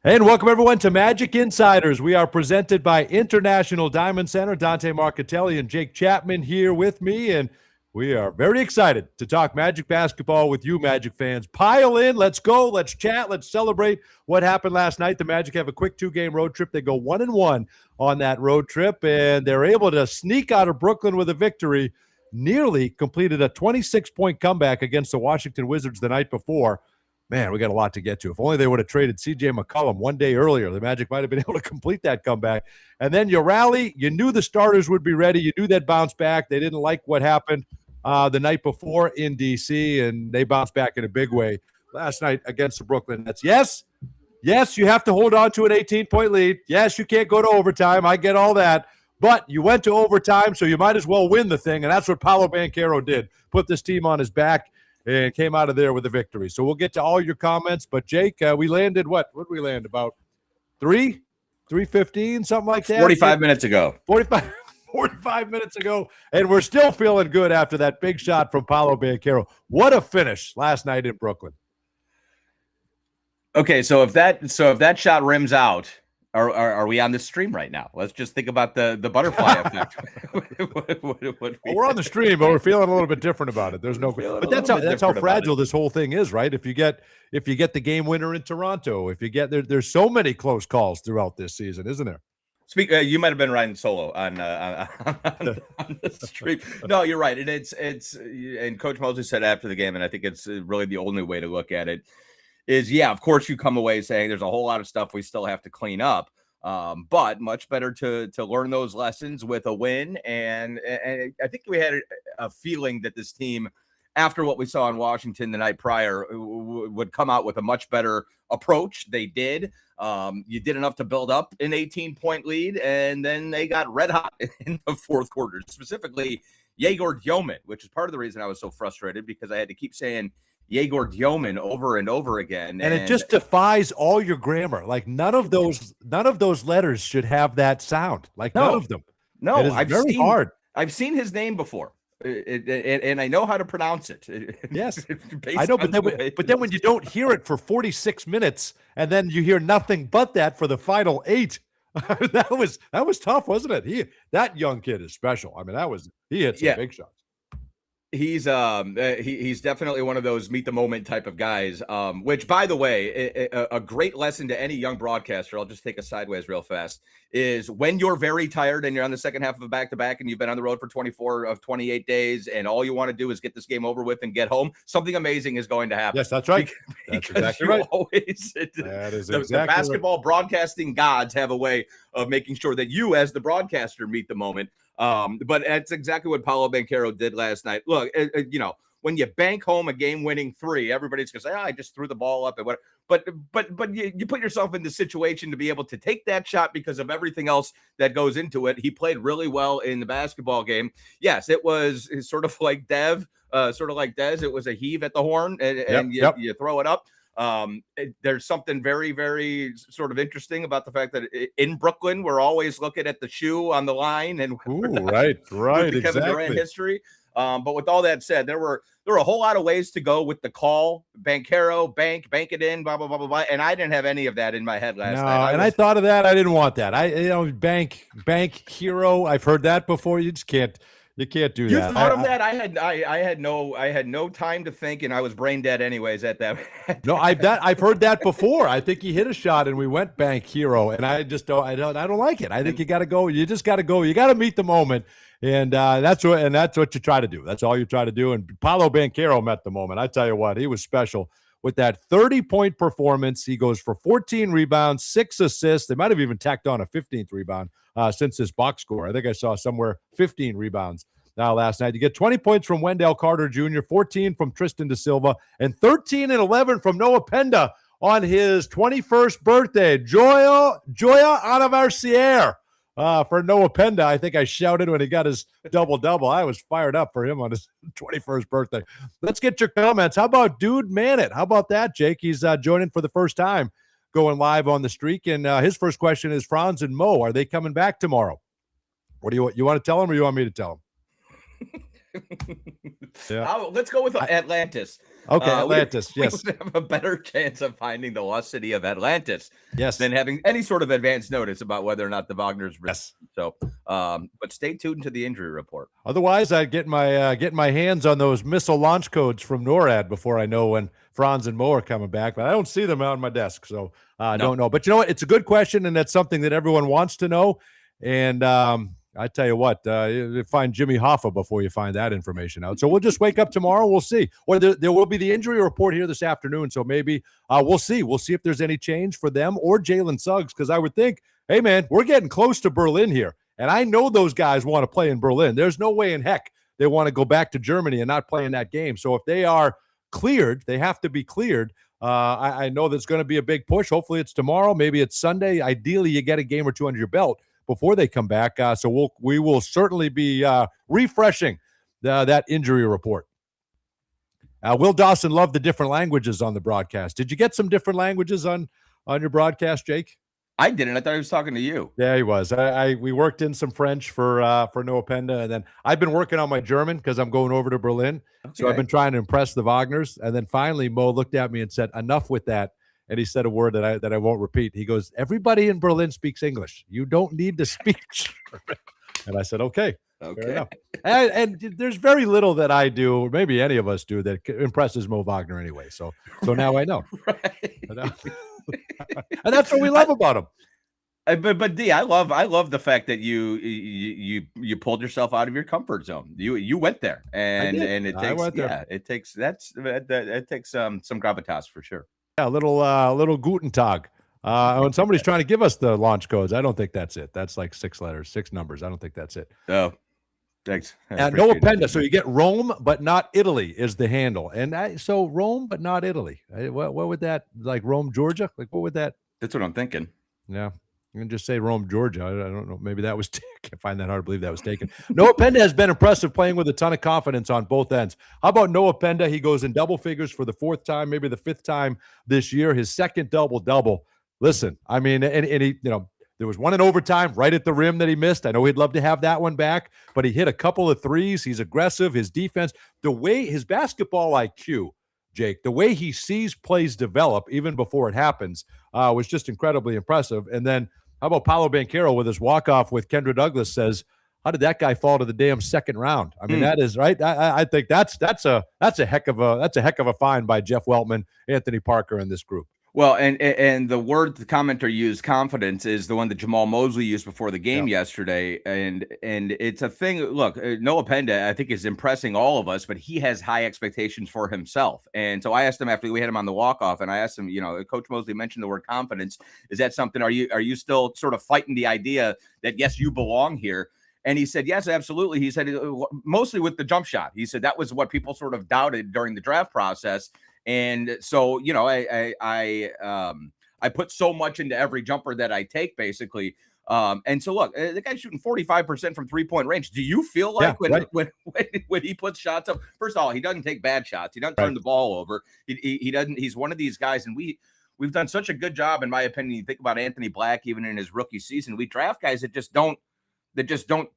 And welcome, everyone, to Magic Insiders. We are presented by International Diamond Center. Dante Marcatelli and Jake Chapman here with me, and we are very excited to talk Magic basketball with you, Magic fans. Pile in. Let's go. Let's chat. Let's celebrate what happened last night. The Magic have a quick 2-game road trip. They go 1-1 on that road trip, and they're able to sneak out of Brooklyn with a victory. Nearly completed a 26-point comeback against the Washington Wizards the night before. Man, we got a lot to get to. If only they would have traded C.J. McCollum one day earlier, the Magic might have been able to complete that comeback. And then you rally. You knew the starters would be ready. You knew they'd bounce back. They didn't like what happened the night before in D.C., and they bounced back in a big way last night against the Brooklyn Nets. Yes, you have to hold on to an 18-point lead. Yes, you can't go to overtime. I get all that. But you went to overtime, so you might as well win the thing, and that's what Paulo Banchero did. Put this team on his back and came out of there with a victory. So we'll get to all your comments. But, Jake, we landed what? What did we land? About 3:15, something like that? 45 minutes ago. 45 minutes ago, and we're still feeling good after that big shot from Paulo Banchero. What a finish last night in Brooklyn. Okay, so if that shot rims out, are we on the stream right now? Let's just think about the butterfly effect. We're on the stream, but we're feeling a little bit different about it. There's no, but that's how fragile this whole thing is, right? If you get the game winner in Toronto, if you get there's so many close calls throughout this season, isn't there? You might have been riding solo on the stream. No, you're right. And it's and Coach Mosley said after the game, and I think it's really the only way to look at it. Is, yeah, of course you come away saying there's a whole lot of stuff we still have to clean up, but much better to learn those lessons with a win. And I think we had a feeling that this team, after what we saw in Washington the night prior, would come out with a much better approach. They did. You did enough to build up an 18-point lead, and then they got red hot in the fourth quarter, specifically Yegor Dioman, which is part of the reason I was so frustrated, because I had to keep saying Yegor Dioman over and over again, and it just defies all your grammar. Like none of those letters should have that sound. Like none of them. No, it's very hard. I've seen his name before, and I know how to pronounce it. Yes, I know. But then when you don't hear it for 46 minutes, and then you hear nothing but that for the final 8, that was tough, wasn't it? That young kid is special. I mean, he hit some big shots. He's definitely one of those meet the moment type of guys, which, by the way, a great lesson to any young broadcaster. I'll just take a sideways real fast, is when you're very tired and you're on the second half of a back-to-back and you've been on the road for 24 of 28 days and all you want to do is get this game over with and get home, something amazing is going to happen. Yes, that's right. That's exactly right. The basketball broadcasting gods have a way of making sure that you, as the broadcaster, meet the moment. But that's exactly what Paulo Banchero did last night. Look, when you bank home a game-winning 3, everybody's gonna say, "I just threw the ball up," and what. But you put yourself in the situation to be able to take that shot because of everything else that goes into it. He played really well in the basketball game. Yes, it was sort of like Des. It was a heave at the horn, and you throw it up. There's something very, very sort of interesting about the fact that in Brooklyn, we're always looking at the shoe on the line and right, the Kevin Durant history. But with all that said, there were a whole lot of ways to go with the call. Banchero, bank it in, blah, blah, blah, blah, blah. And I didn't have any of that in my head last night. I thought of that. I didn't want that. Bank hero. I've heard that before. You just can't. You can't do that. You thought of that? I had no time to think, and I was brain dead anyways at that. No, I've heard that before. I think he hit a shot and we went bank hero, and I don't like it. I think you got to go. You just got to go. You got to meet the moment, and that's what you try to do. That's all you try to do. And Paulo Banchero met the moment. I tell you what, he was special with that 30-point performance. He goes for 14 rebounds, 6 assists. They might have even tacked on a 15th rebound since his box score. I think I saw somewhere 15 rebounds last night. You get 20 points from Wendell Carter Jr., 14 from Tristan da Silva, and 13 and 11 from Noah Penda on his 21st birthday. Joya Anniversaire for Noah Penda. I think I shouted when he got his double-double. I was fired up for him on his 21st birthday. Let's get your comments. How about Dude Man It? How about that, Jake? He's joining for the first time, going live on the streak. And his first question is, Franz and Mo, are they coming back tomorrow? What do you want to tell him, or you want me to tell him? Yeah. Let's go with Atlantis. Okay, We Atlantis. Yes. would have a better chance of finding the lost city of Atlantis Yes. than having any sort of advance notice about whether or not the Wagner's. Yes. So, but stay tuned to the injury report. Otherwise, I'd get my hands on those missile launch codes from NORAD before I know when Franz and Mo are coming back. But I don't see them on my desk, so I don't know. But you know what? It's a good question, and that's something that everyone wants to know. And I tell you what, you find Jimmy Hoffa before you find that information out. So we'll just wake up tomorrow. We'll see. Or there will be the injury report here this afternoon. So maybe we'll see. We'll see if there's any change for them or Jalen Suggs, because I would think, hey, man, we're getting close to Berlin here. And I know those guys want to play in Berlin. There's no way in heck they want to go back to Germany and not play in that game. So if they are cleared, they have to be cleared. I know there's going to be a big push. Hopefully it's tomorrow. Maybe it's Sunday. Ideally, you get a game or two under your belt before they come back. So we will certainly be refreshing that injury report. Will Dawson loved the different languages on the broadcast. Did you get some different languages on your broadcast, Jake? I didn't. I thought he was talking to you. Yeah, he was. We worked in some French for Noah Penda, and then I've been working on my German because I'm going over to Berlin. Okay. So I've been trying to impress the Wagners. And then finally, Mo looked at me and said, "Enough with that." And he said a word that I won't repeat. He goes, "Everybody in Berlin speaks English. You don't need to speak." And I said, "Okay." Okay. And there's very little that I do, or maybe any of us do, that impresses Mo Wagner anyway. So now I know. Right. And that's what we love about him. But D, I love the fact that you pulled yourself out of your comfort zone. You went there, and it takes some gravitas for sure. Yeah, a little Guten Tag. When somebody's trying to give us the launch codes, I don't think that's it. That's like 6 letters, 6 numbers. I don't think that's it. Oh, thanks. Noah Penda. So you get Rome, but not Italy is the handle. And so Rome, but not Italy. What would that, like Rome, Georgia? Like what would that? That's what I'm thinking. Yeah. You can just say Rome, Georgia. I don't know. Maybe that was I can't find that hard to believe that was taken. Noah Penda has been impressive, playing with a ton of confidence on both ends. How about Noah Penda? He goes in double figures for the 4th time, maybe the 5th time this year. His second double-double. Listen, I mean, and he, there was one in overtime right at the rim that he missed. I know he'd love to have that one back, but he hit a couple of threes. He's aggressive. His defense, the way his basketball IQ, Jake, the way he sees plays develop even before it happens was just incredibly impressive. And then how about Paulo Banchero with his walk-off with Kendra Douglas says, how did that guy fall to the damn second round? I mean, that is right. I think that's a heck of a find by Jeff Weltman, Anthony Parker, and this group. Well, and the word the commenter used, confidence, is the one that Jamal Mosley used before the game yesterday. And it's a thing. Look, Noah Penda, I think, is impressing all of us, but he has high expectations for himself. And so I asked him after we had him on the walk-off, and I asked him, Coach Mosley mentioned the word confidence. Is that something, are you still sort of fighting the idea that, yes, you belong here? And he said, yes, absolutely. He said, mostly with the jump shot. He said that was what people sort of doubted during the draft process. And so, I put so much into every jumper that I take, basically. And so, look, the guy's shooting 45% from 3-point range. Do you feel like when he puts shots up? First of all, he doesn't take bad shots. He doesn't turn the ball over. He doesn't. He's one of these guys, and we've done such a good job, in my opinion. You think about Anthony Black, even in his rookie season, we draft guys that just don't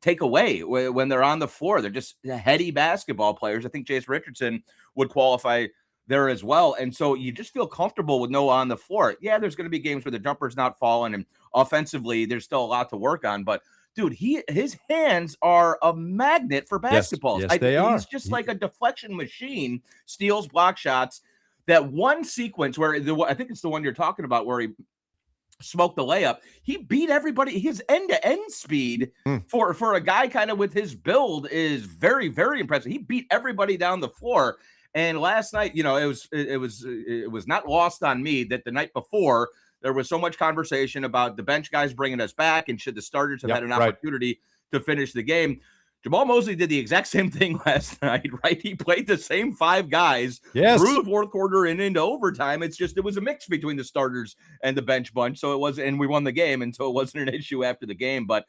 take away when they're on the floor. They're just heady basketball players. I think Jace Richardson would qualify there as well. And so you just feel comfortable with Noah on the floor. Yeah, there's going to be games where the jumper's not falling, and offensively there's still a lot to work on. But dude, his hands are a magnet for basketballs. Yes, they are. He's just like a deflection machine, steals, block shots. That one sequence where I think it's the one you're talking about, where he smoked the layup. He beat everybody. His end-to-end speed for a guy kind of with his build is very, very impressive. He beat everybody down the floor. And last night, it was not lost on me that the night before there was so much conversation about the bench guys bringing us back and should the starters have had an opportunity to finish the game. Jamal Mosley did the exact same thing last night, right? He played the same 5 guys through the fourth quarter and into overtime. It's just, it was a mix between the starters and the bench bunch. So it was, and we won the game. And so it wasn't an issue after the game, but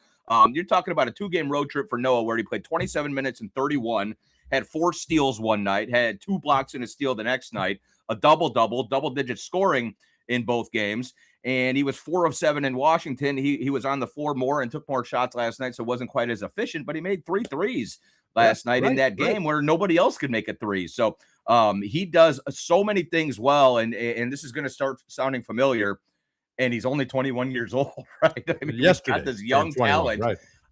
you're talking about a 2-game road trip for Noah, where he played 27 minutes and 31, had 4 steals one night, had 2 blocks and a steal the next night, a double-digit scoring in both games. And he was 4 of 7 in Washington. He was on the floor more and took more shots last night, so it wasn't quite as efficient, but he made 3 threes last night in that game where nobody else could make a three. So he does so many things well, and this is going to start sounding familiar. And he's only 21 years old, right? I mean, yesterday, got this young 21, talent,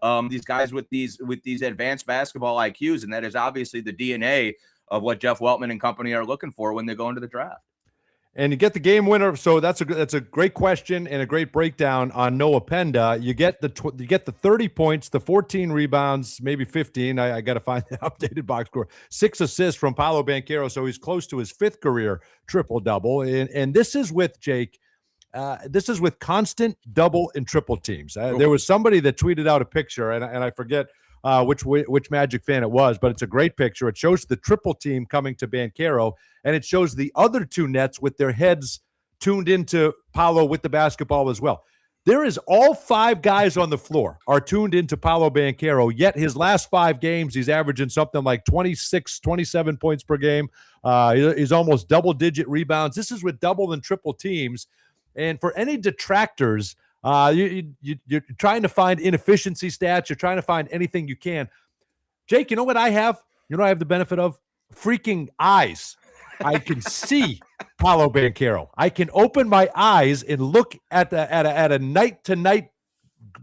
right? These guys with these advanced basketball IQs, and that is obviously the DNA of what Jeff Weltman and company are looking for when they go into the draft. And you get the game winner. So that's a great question and a great breakdown on Noah Penda. You get the 30 points, the 14 rebounds, maybe 15. I got to find the updated box score. 6 assists from Paulo Banchero, so he's close to his 5th career triple-double. And this is with Jake. This is with constant double and triple teams. There was somebody that tweeted out a picture, and I forget which Magic fan it was, but it's a great picture. It shows the triple team coming to Banchero, and it shows the other 2 nets with their heads tuned into Paulo with the basketball as well. There is all 5 guys on the floor are tuned into Paulo Banchero, yet his last 5 games, he's averaging something like 26, 27 points per game. He's almost double-digit rebounds. This is with double and triple teams. And for any detractors, you're trying to find inefficiency stats. You're trying to find anything you can. Jake, you know what I have? You know what I have the benefit of? Freaking eyes. I can see Paulo Banchero. I can open my eyes and look at a night-to-night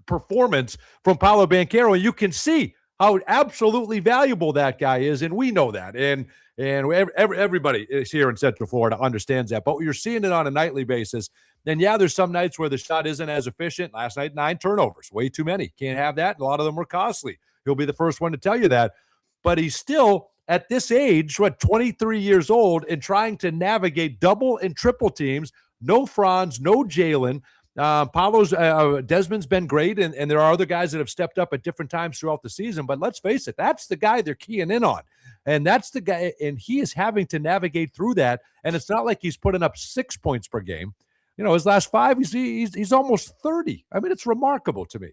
performance from Paulo Banchero, and you can see how absolutely valuable that guy is, and we know that. And everybody is here in Central Florida understands that. But you're seeing it on a nightly basis. And yeah, there's some nights where the shot isn't as efficient. Last night, 9 turnovers, way too many. Can't have that. A lot of them were costly. He'll be the first one to tell you that. But he's still, at this age, 23 years old, and trying to navigate double and triple teams. No Franz, no Jalen. Paulo's Desmond's been great, and there are other guys that have stepped up at different times throughout the season. But let's face it, that's the guy they're keying in on. And that's the guy, and he is having to navigate through that. And it's not like he's putting up 6 points per game. You know, his last 5, he's almost 30. I mean, it's remarkable to me.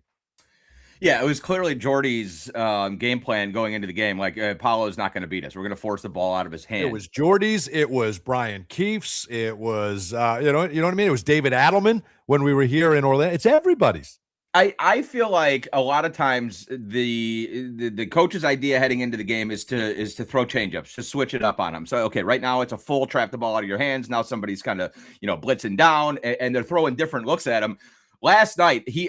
Yeah, it was clearly Jordy's game plan going into the game. Like, Paulo's not going to beat us. We're going to force the ball out of his hand. It was Jordy's. It was Brian Keefe's. It was, you know what I mean? It was David Adelman when we were here in Orlando. It's everybody's. I feel like a lot of times the coach's idea heading into the game is to throw changeups, to switch it up on them. So, okay, right now it's a full trap the ball out of your hands. Now somebody's kind of, blitzing down, and they're throwing different looks at him. Last night, he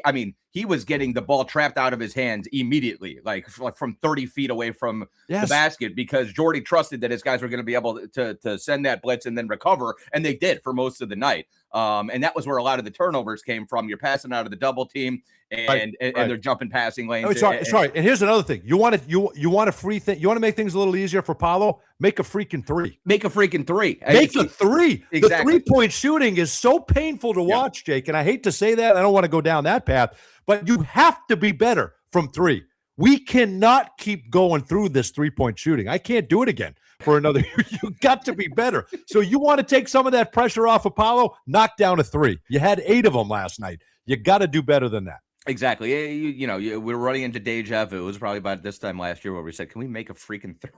was getting the ball trapped out of his hands immediately, like from 30 feet away from the basket, because Jordy trusted that his guys were going to be able to send that blitz and then recover, and they did for most of the night. And that was where a lot of the turnovers came from. You're passing out of the double team, and they're jumping passing lanes. Oh, sorry. And here's another thing. You want a free thing. You want to make things a little easier for Paulo? Make a freaking 3. Make a freaking 3. Make a 3. Exactly. The 3-point shooting is so painful to watch, Jake. And I hate to say that. I don't want to go down that path. But you have to be better from 3. We cannot keep going through this 3-point shooting. I can't do it again for another year. You got to be better. So you want to take some of that pressure off of Paulo? Knock down a 3. You had 8 of them last night. You got to do better than that. Exactly. We're running into deja vu. It was probably about this time last year where we said, "Can we make a freaking 3?"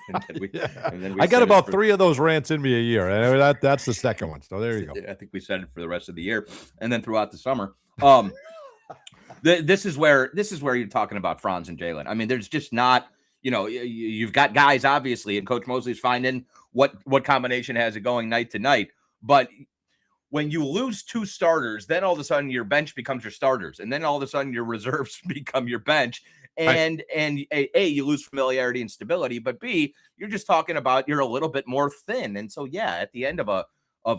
and then we I got about 3 of those rants in me a year. That's the second one. So there you go. I think we said it for the rest of the year, and then throughout the summer. This is where you're talking about Franz and Jalen. I mean, there's just not. You've got guys obviously, and Coach Mosley's finding what combination has it going night to night, but when you lose 2 starters, then all of a sudden your bench becomes your starters, and then all of a sudden your reserves become your bench. And A, you lose familiarity and stability, but B, you're just talking about you're a little bit more thin. And so, yeah, at the end of a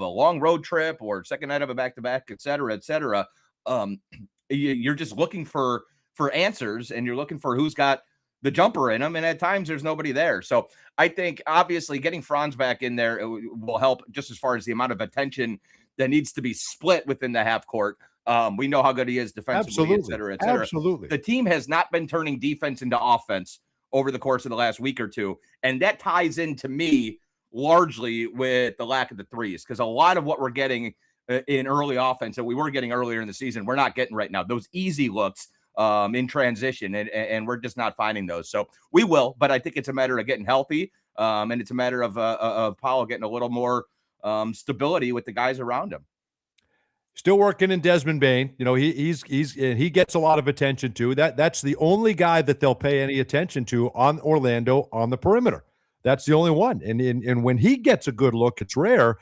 long road trip or second night of a back-to-back, et cetera, you're just looking for answers, and you're looking for who's got the jumper in them. And at times there's nobody there. So I think obviously getting Franz back in there will help, just as far as the amount of attention that needs to be split within the half court. We know how good he is defensively, et cetera, et cetera. Absolutely. The team has not been turning defense into offense over the course of the last week or two. And that ties in, to me, largely with the lack of the threes, because a lot of what we're getting in early offense that we were getting earlier in the season, we're not getting right now. Those easy looks in transition, and we're just not finding those. So we will, but I think it's a matter of getting healthy, and it's a matter of Paulo getting a little more stability with the guys around him. Still working in Desmond Bain. You know, he gets a lot of attention too. That's the only guy that they'll pay any attention to on Orlando on the perimeter. That's the only one. And when he gets a good look, it's rare.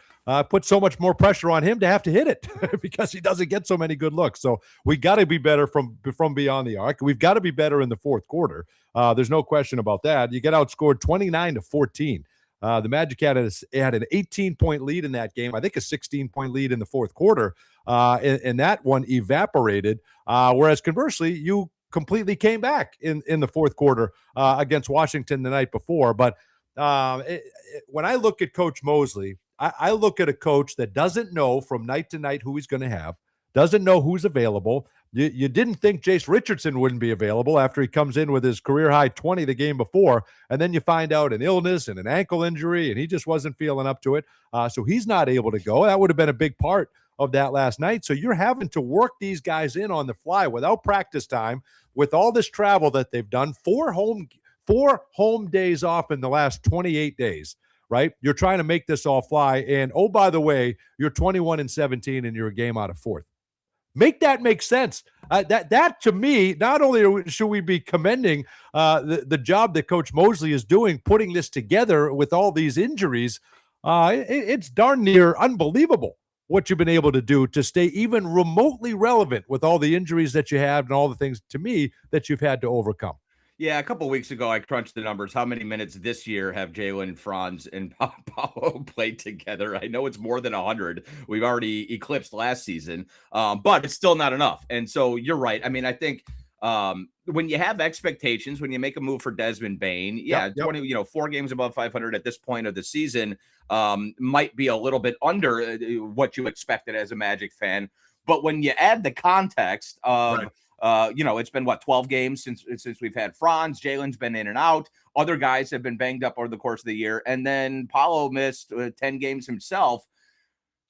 Puts so much more pressure on him to have to hit it because he doesn't get so many good looks. So we got to be better from beyond the arc. We've got to be better in the fourth quarter. There's no question about that. You get outscored 29-14. The Magic had an 18-point lead in that game. I think a 16-point lead in the fourth quarter, and that one evaporated. Whereas conversely, you completely came back in the fourth quarter against Washington the night before. But when I look at Coach Mosley, I look at a coach that doesn't know from night to night who he's going to have, doesn't know who's available. You didn't think Jace Richardson wouldn't be available after he comes in with his career-high 20 the game before, and then you find out an illness and an ankle injury, and he just wasn't feeling up to it. So he's not able to go. That would have been a big part of that last night. So you're having to work these guys in on the fly without practice time, with all this travel that they've done, four home days off in the last 28 days. Right? You're trying to make this all fly. And, oh, by the way, you're 21-17 and you're a game out of fourth. Make that make sense. That to me, not only should we be commending the job that Coach Mosley is doing, putting this together with all these injuries, it's darn near unbelievable what you've been able to do to stay even remotely relevant with all the injuries that you have and all the things, to me, that you've had to overcome. Yeah, a couple of weeks ago, I crunched the numbers. How many minutes this year have Jalen, Franz, and Paulo played together? I know it's more than 100. We've already eclipsed last season, but it's still not enough. And so you're right. I mean, I think when you have expectations, when you make a move for Desmond Bain, 20, 4 games above 500 at this point of the season might be a little bit under what you expected as a Magic fan. But when you add the context of right. It's been 12 games since we've had Franz. Jalen's been in and out. Other guys have been banged up over the course of the year. And then Paulo missed 10 games himself.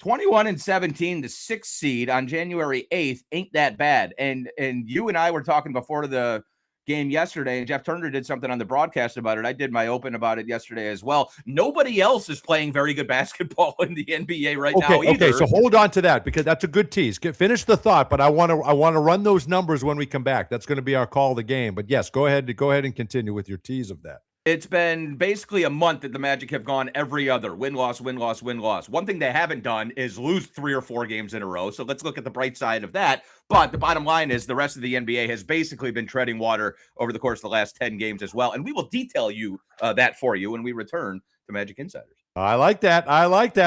21-17, the 6th seed on January 8th ain't that bad. And you and I were talking before the game yesterday, and Jeff Turner did something on the broadcast about it. I did my open about it yesterday as well. Nobody else is playing very good basketball in the NBA right now either. Okay, so hold on to that because that's a good tease. Finish the thought, but I want to run those numbers when we come back. That's going to be our call of the game. But yes, go ahead and continue with your tease of that. It's been basically a month that the Magic have gone every other win-loss, win-loss, win-loss. One thing they haven't done is lose 3 or 4 games in a row. So let's look at the bright side of that. But the bottom line is the rest of the NBA has basically been treading water over the course of the last 10 games as well. And we will detail you that for you when we return to Magic Insiders. I like that.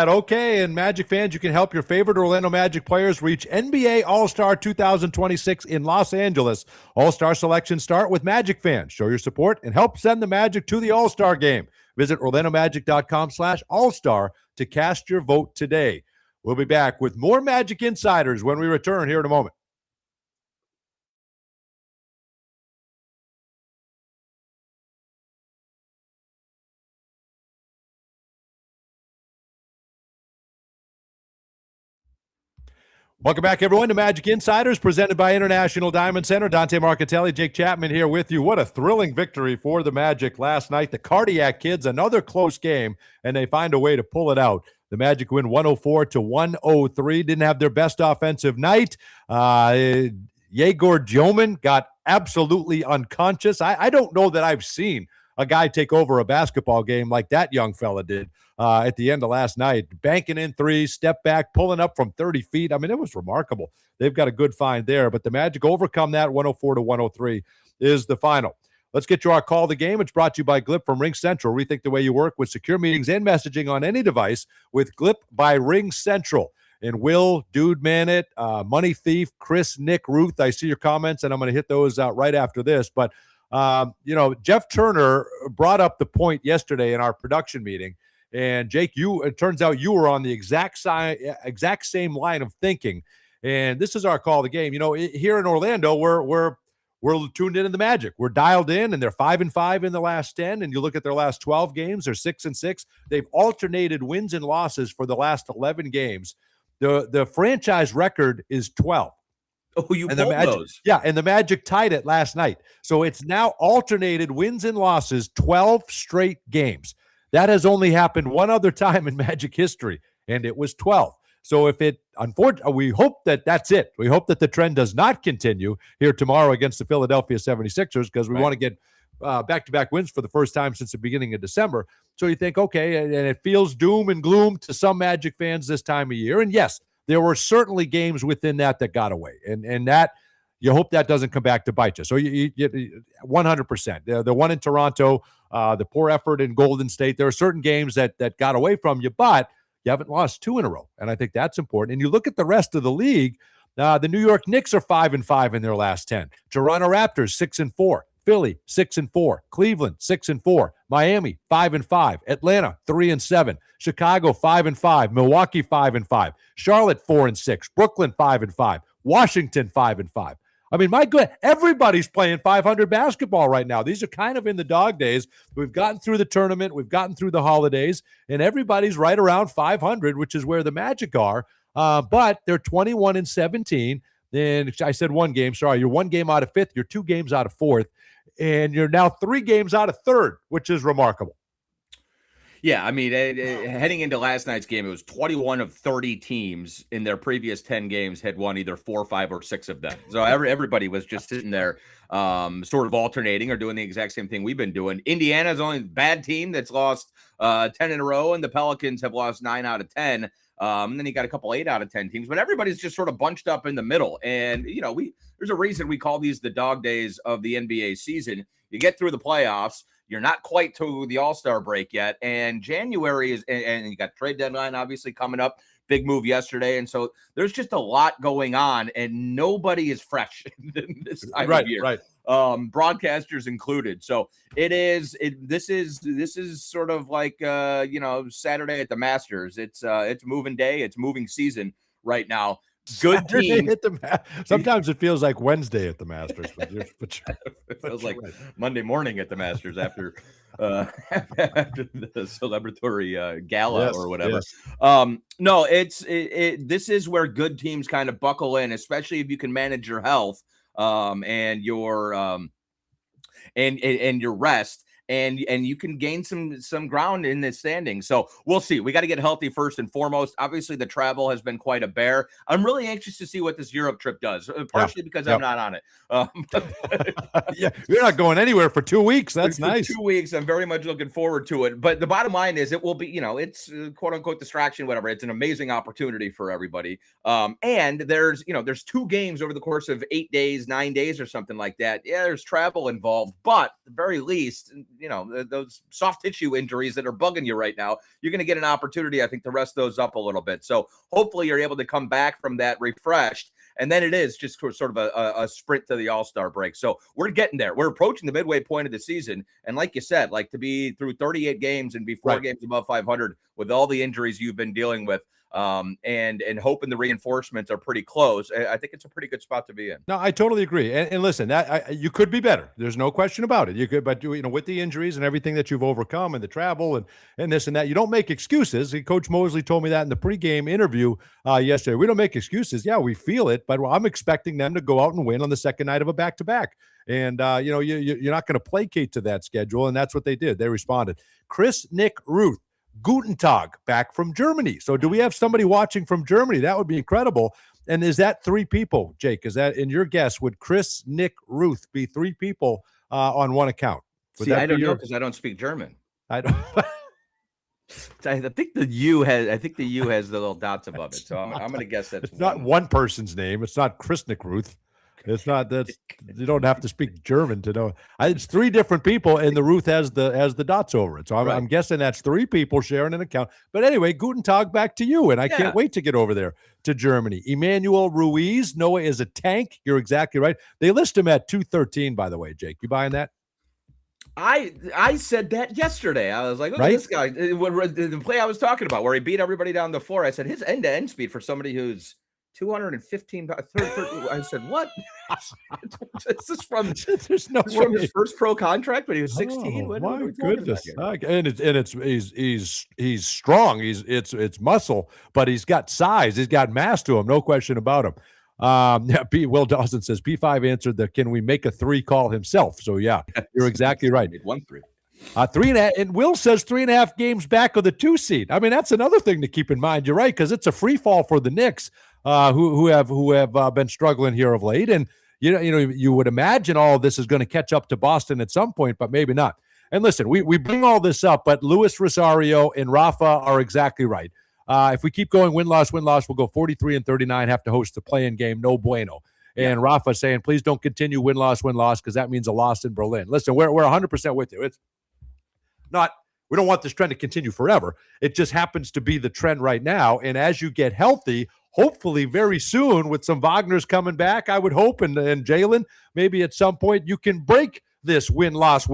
Okay, and Magic fans, you can help your favorite Orlando Magic players reach NBA All-Star 2026 in Los Angeles. All-Star selections start with Magic fans. Show your support and help send the Magic to the All-Star game. Visit orlandomagic.com/all-star to cast your vote today. We'll be back with more Magic Insiders when we return here in a moment. Welcome back, everyone, to Magic Insiders, presented by International Diamond Center. Dante Marchitelli, Jake Chapman here with you. What a thrilling victory for the Magic last night. The Cardiac Kids, another close game, and they find a way to pull it out. The Magic win 104-103. Didn't have their best offensive night. Yegor Djomin got absolutely unconscious. I don't know that I've seen a guy take over a basketball game like that young fella did at the end of last night, banking in threes, step back, pulling up from 30 feet. I mean, it was remarkable. They've got a good find there, but the Magic overcome that. 104-103 is the final. Let's get to our call of the game. It's brought to you by Glip from Ring Central. Rethink the way you work with secure meetings and messaging on any device with Glip by Ring Central. And Will, Dude Man It, Money Thief, Chris, Nick, Ruth, I see your comments, and I'm going to hit those out right after this. But Jeff Turner brought up the point yesterday in our production meeting, and Jake, it turns out you were on the exact same line of thinking. And this is our call of the game. Here in Orlando, we're tuned into the Magic. We're dialed in, and they're 5-5 in the last 10. And you look at their last 12 games, they're 6-6. They've alternated wins and losses for the last 11 games. The franchise record is 12. Oh, you pulled those. Yeah, and the Magic tied it last night. So it's now alternated wins and losses, 12 straight games. That has only happened one other time in Magic history, and it was 12. So if it, unfortunately, we hope that that's it. We hope that the trend does not continue here tomorrow against the Philadelphia 76ers, because we want to get back-to-back wins for the first time since the beginning of December. So you think, okay, and it feels doom and gloom to some Magic fans this time of year. And yes, there were certainly games within that got away. And that, you hope that doesn't come back to bite you. So you 100%. The one in Toronto, the poor effort in Golden State, there are certain games that got away from you, but you haven't lost 2 in a row. And I think that's important. And you look at the rest of the league, the New York Knicks are 5-5 in their last 10. Toronto Raptors 6-4. Philly 6-4, Cleveland 6-4, Miami 5-5, Atlanta 3-7, Chicago 5-5, Milwaukee 5-5, Charlotte 4-6, Brooklyn 5-5, Washington 5-5. I mean, my good, everybody's playing 500 basketball right now. These are kind of in the dog days. We've gotten through the tournament, we've gotten through the holidays, and everybody's right around 500, which is where the Magic are. But they're 21-17. Then I said one game. Sorry, you're 1 game out of 5th. You're 2 games out of 4th. And you're now 3 games out of 3rd, which is remarkable. Yeah, I mean, heading into last night's game, it was 21 of 30 teams in their previous 10 games had won either 4, 5, or 6 of them. So everybody was just sitting there sort of alternating or doing the exact same thing we've been doing. Indiana's only bad team that's lost 10 in a row, and the Pelicans have lost 9 out of 10. And then you got a couple 8 out of 10 teams, but everybody's just sort of bunched up in the middle. And, you know, there's a reason we call these the dog days of the NBA season. You get through the playoffs. You're not quite to the All-Star break yet. And January is, and you got trade deadline obviously coming up. Big move yesterday. And so there's just a lot going on, and nobody is fresh this time of year. Right. Broadcasters included. So this is sort of like Saturday at the Masters. It's moving day, it's moving season right now. Good team. Sometimes it feels like Wednesday at the Masters, but it feels like Monday morning at the Masters after after the celebratory gala or whatever. Yes. No, this is where good teams kind of buckle in, especially if you can manage your health and your and your rest. And you can gain some ground in this standing. So we'll see. We got to get healthy first and foremost. Obviously, the travel has been quite a bear. I'm really anxious to see what this Europe trip does, partially because I'm not on it. Yeah, you're not going anywhere for 2 weeks. That's nice. 2 weeks. I'm very much looking forward to it. But the bottom line is it will be, it's quote unquote distraction, whatever. It's an amazing opportunity for everybody. And there's 2 games over the course of 8 days, 9 days or something like that. Yeah, there's travel involved, but at the very least, those soft tissue injuries that are bugging you right now, you're going to get an opportunity, I think, to rest those up a little bit. So hopefully you're able to come back from that refreshed. And then it is just sort of a sprint to the All-Star break. So we're getting there. We're approaching the midway point of the season. And like you said, like to be through 38 games and be 4 games above 500 with all the injuries you've been dealing with, and hoping the reinforcements are pretty close. I think it's a pretty good spot to be in. No, I totally agree. And listen, you could be better. There's no question about it. You could, but with the injuries and everything that you've overcome and the travel and this and that, you don't make excuses. Coach Mosley told me that in the pregame interview yesterday. We don't make excuses. Yeah, we feel it, but I'm expecting them to go out and win on the second night of a back-to-back. And you're not going to placate to that schedule, and that's what they did. They responded. Nick Ruth. Guten Tag, back from Germany. So do we have somebody watching from Germany? That would be incredible. And is that 3 people, Jake? Is that, in your guess, would Nick Ruth be 3 people on one account? See, I don't know because I don't speak German. I don't. I think the U has the little dots above it. So I'm going to guess that's not one person's name. It's not Nick Ruth. It's not that you don't have to speak German to know. It's 3 different people, and the Ruth has the dots over it. So I'm guessing that's 3 people sharing an account. But anyway, Guten Tag, back to you, and I can't wait to get over there to Germany. Emmanuel Ruiz, Noah is a tank. You're exactly right. They list him at 213, by the way, Jake. You buying that? I said that yesterday. I was like, look at this guy. The play I was talking about where he beat everybody down the floor. I said his end-to-end speed for somebody who's 215. I said, what? Is this from? There's no way. From his first pro contract when he was 16. Oh, my goodness! He's strong. It's muscle, but he's got size. He's got mass to him. No question about him. Will Dawson says P5 answered the can we make a 3 call himself. So yeah, you're exactly right. 1-3. And Will says 3.5 games back of the 2 seed. I mean, that's another thing to keep in mind. You're right, because it's a free fall for the Knicks, who have been struggling here of late. And you would imagine all of this is going to catch up to Boston at some point, but maybe not. And listen, we bring all this up, but Luis Rosario and Rafa are exactly right. If we keep going win-loss, we'll go 43-39, have to host the play-in game, no bueno. And Rafa saying, please don't continue win-loss, because that means a loss in Berlin. Listen, we're 100% with you. It's not, we don't want this trend to continue forever. It just happens to be the trend right now. And as you get healthy, hopefully very soon with some Wagner's coming back, I would hope, and Jalen, maybe at some point you can break this win-loss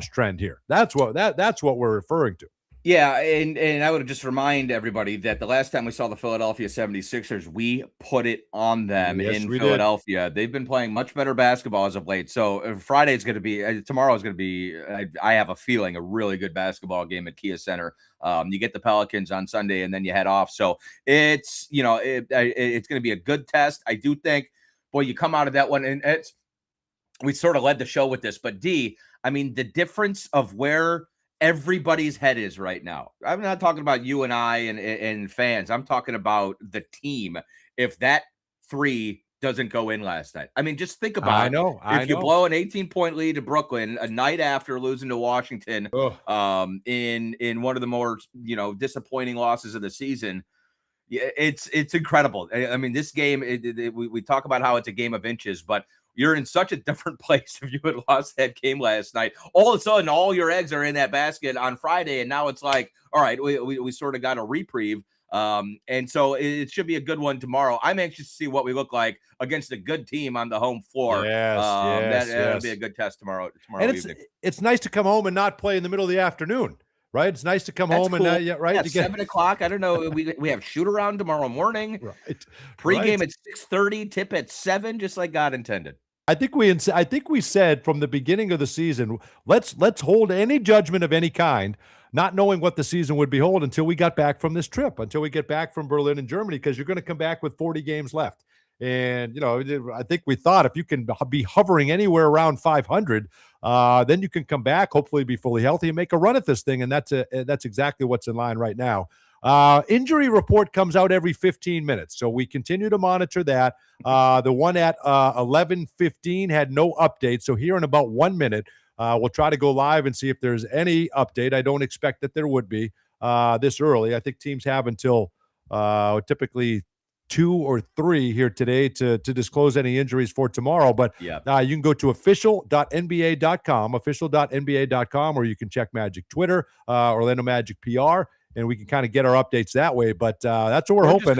trend here. That's what we're referring to. Yeah, and I would just remind everybody that the last time we saw the Philadelphia 76ers, we put it on them in Philadelphia. They've been playing much better basketball as of late. So Friday is going to be, tomorrow is going to be, I have a feeling, a really good basketball game at Kia Center. You get the Pelicans on Sunday and then you head off. So it's, it's going to be a good test. I do think, boy, you come out of that one, and we sort of led the show with this, but the difference of where everybody's head is right now. I'm not talking about you and I and fans. I'm talking about the team. If that 3 doesn't go in last night, just think about it. If you blow an 18-point lead to Brooklyn a night after losing to Washington, in one of the more disappointing losses of the season, it's incredible. This game, we talk about how it's a game of inches, but you're in such a different place if you had lost that game last night. All of a sudden, all your eggs are in that basket on Friday, and now it's like, all right, we sort of got a reprieve. And so it should be a good one tomorrow. I'm anxious to see what we look like against a good team on the home floor. That'll be a good test tomorrow and evening. It's nice to come home and not play in the middle of the afternoon. Right, it's nice to come home cool. and right. You get 7 o'clock. I don't know. We have shoot around tomorrow morning. Right. Pregame at 6:30. Tip at 7, just like God intended. I think we said from the beginning of the season, let's hold any judgment of any kind, not knowing what the season would behold until we got back from this trip, until we get back from Berlin and Germany, because you're going to come back with 40 games left. And, I think we thought if you can be hovering anywhere around 500, then you can come back, hopefully be fully healthy and make a run at this thing. And that's exactly what's in line right now. Injury report comes out every 15 minutes. So we continue to monitor that. The one at 11:15 had no update. So here in about 1 minute, we'll try to go live and see if there's any update. I don't expect that there would be this early. I think teams have until typically 2 or 3 here today to disclose any injuries for tomorrow. But you can go to official.nba.com, or you can check Magic Twitter, Orlando Magic PR, and we can kind of get our updates that way. But that's what we're hoping.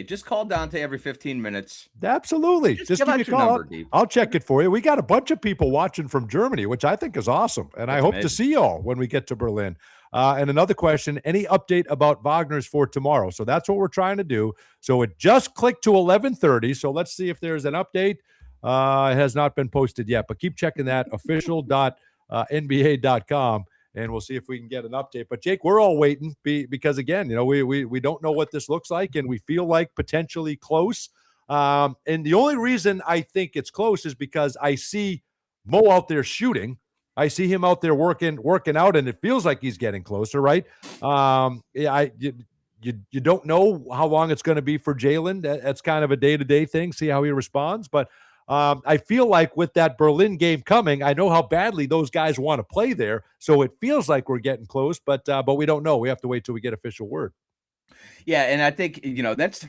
Just call Dante every 15 minutes. Absolutely. Just give me a call. Number, I'll check it for you. We got a bunch of people watching from Germany, which I think is awesome. And I hope to see y'all when we get to Berlin. And another question, any update about Wagner's for tomorrow? So that's what we're trying to do. So it just clicked to 11:30. So let's see if there's an update. It has not been posted yet, but keep checking that, official.nba.com, and we'll see if we can get an update. But Jake, we're all waiting because again, we don't know what this looks like, and we feel like potentially close. And the only reason I think it's close is because I see Mo out there shooting. I see him out there working out, and it feels like he's getting closer, right? You don't know how long it's going to be for Jalen. That's kind of a day-to-day thing, see how he responds. But I feel like with that Berlin game coming, I know how badly those guys want to play there. So it feels like we're getting close, but we don't know. We have to wait till we get official word. Yeah, and I think, that's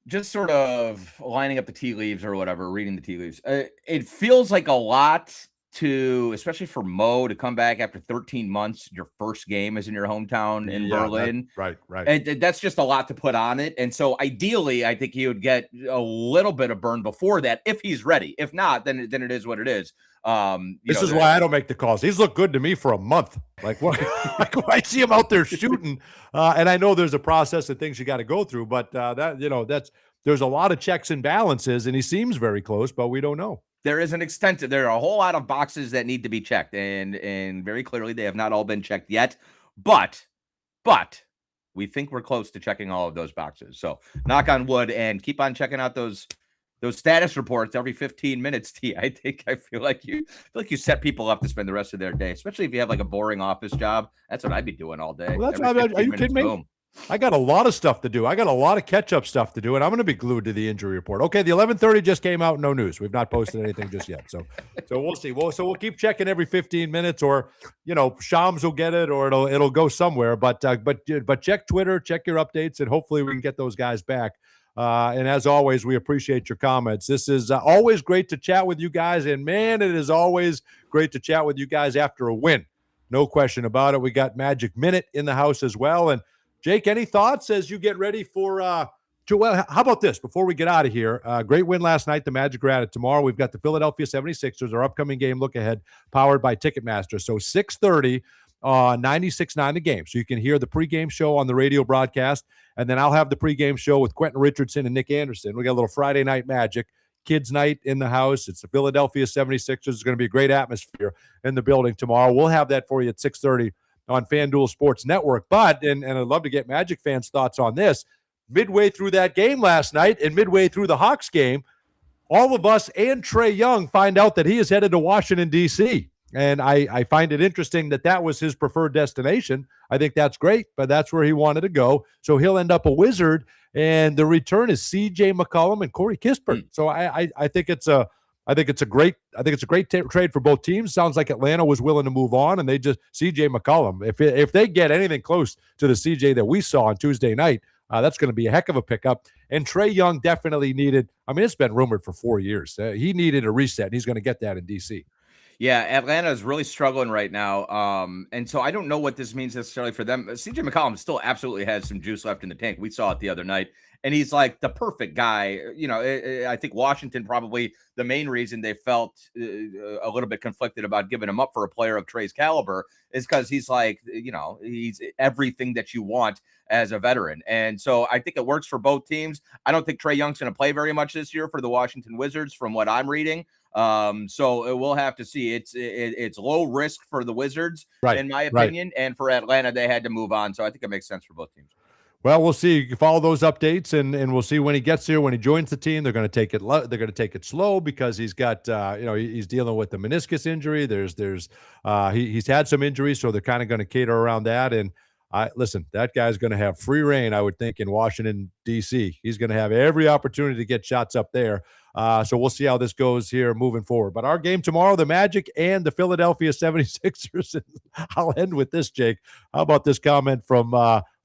just sort of lining up the tea leaves or whatever, reading the tea leaves. It feels like a lot especially for Mo to come back after 13 months. Your first game is in your hometown in Berlin. Right. And that's just a lot to put on it. And so ideally, I think he would get a little bit of burn before that if he's ready. If not, then it is what it is. This is why I don't make the calls. He's looked good to me for a month. Like what? I see him out there shooting, and I know there's a process of things you got to go through. But there's a lot of checks and balances, and he seems very close, but we don't know. There are a whole lot of boxes that need to be checked, and very clearly they have not all been checked yet. But we think we're close to checking all of those boxes. So knock on wood, and keep on checking out those those status reports every 15 minutes, T. I feel like you set people up to spend the rest of their day, especially if you have like a boring office job. That's what I'd be doing all day. Well, Every 15 are you minutes, kidding me? boom. I got a lot of stuff to do. I got a lot of catch-up stuff to do, and I'm going to be glued to the injury report. Okay, the 11:30 just came out. No news. We've not posted anything just yet. So we'll see. We'll keep checking every 15 minutes, or Shams will get it, or it'll go somewhere. But check Twitter, check your updates, and hopefully we can get those guys back. And as always, we appreciate your comments. This is always great to chat with you guys, and man, it is always great to chat with you guys after a win. No question about it. We got Magic Minute in the house as well, and Jake, any thoughts as you get ready for well, how about this before we get out of here? Great win last night. The Magic are at it tomorrow. We've got the Philadelphia 76ers, our upcoming game look ahead, powered by Ticketmaster. So 6:30 on 96.9 The Game. So you can hear the pregame show on the radio broadcast, and then I'll have the pregame show with Quentin Richardson and Nick Anderson. We got a little Friday Night Magic. Kids night in the house. It's the Philadelphia 76ers. It's going to be a great atmosphere in the building tomorrow. We'll have that for you at 6:30 on FanDuel Sports Network. But, and I'd love to get Magic fans' thoughts on this, midway through that game last night and midway through the Hawks game, all of us and Trae Young find out that he is headed to Washington, D.C. And I find it interesting that was his preferred destination. I think that's great, but that's where he wanted to go. So he'll end up a Wizard, and the return is C.J. McCollum and Corey Kispert. So I think it's a great trade for both teams. Sounds like Atlanta was willing to move on, and they just C.J. McCollum. If they get anything close to the C.J. that we saw on Tuesday night, that's going to be a heck of a pickup. And Trae Young definitely needed. I mean, it's been rumored for 4 years. He needed a reset, and he's going to get that in D.C. Yeah, Atlanta is really struggling right now. And so I don't know what this means necessarily for them. CJ McCollum still absolutely has some juice left in the tank. We saw it the other night. And he's like the perfect guy. I think Washington probably the main reason they felt a little bit conflicted about giving him up for a player of Trae's caliber is because he's like, he's everything that you want as a veteran. And so I think it works for both teams. I don't think Trae Young's going to play very much this year for the Washington Wizards from what I'm reading. So we'll have to see. It's low risk for the Wizards, in my opinion, and for Atlanta, they had to move on. So I think it makes sense for both teams. Well, we'll see. You can follow those updates, and we'll see when he gets here. When he joins the team, they're going to take it slow because he's got he's dealing with the meniscus injury. He's had some injuries, so they're kind of going to cater around that. And listen, that guy's going to have free reign, I would think, in Washington, D.C. He's going to have every opportunity to get shots up there. So we'll see how this goes here moving forward. But our game tomorrow, the Magic and the Philadelphia 76ers. I'll end with this, Jake. How about this comment from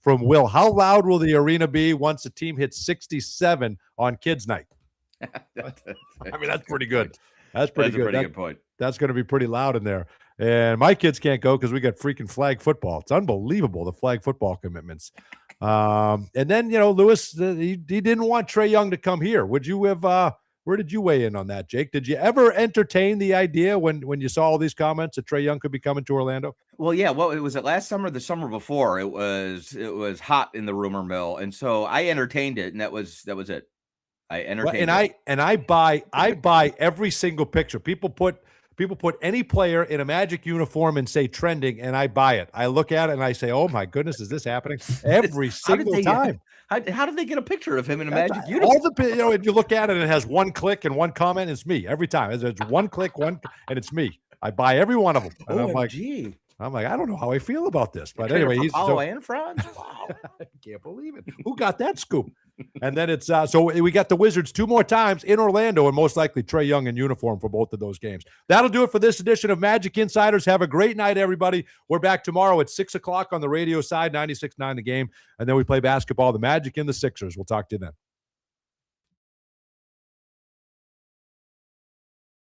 Will? How loud will the arena be once the team hits 67 on Kids Night? I mean, that's pretty good. That's a pretty good point. That's going to be pretty loud in there. And my kids can't go because we got freaking flag football. It's unbelievable, the flag football commitments. And then, Lewis, he didn't want Trae Young to come here. Would you have where did you weigh in on that, Jake? Did you ever entertain the idea when you saw all these comments that Trae Young could be coming to Orlando? Well, yeah. Well, it was it last summer, the summer before. It was hot in the rumor mill, and so I entertained it, and that was it. I entertained it. I buy every single picture. People put any player in a Magic uniform and say trending, and I buy it. I look at it and I say, "Oh my goodness, is this happening?" Every single time. How did they get a picture of him in a Magic uniform? If you look at it, it has one click and one comment. It's me every time. It's one click, and it's me. I buy every one of them. And I'm like, I don't know how I feel about this, but anyway, he's Paulo and Franz. Wow, I can't believe it. Who got that scoop? And then it's so we got the Wizards 2 more times in Orlando, and most likely Trae Young in uniform for both of those games. That'll do it for this edition of Magic Insiders. Have a great night, everybody. We're back tomorrow at 6:00 on the radio side, 96.9 The Game, and then we play basketball, the Magic and the Sixers. We'll talk to you then.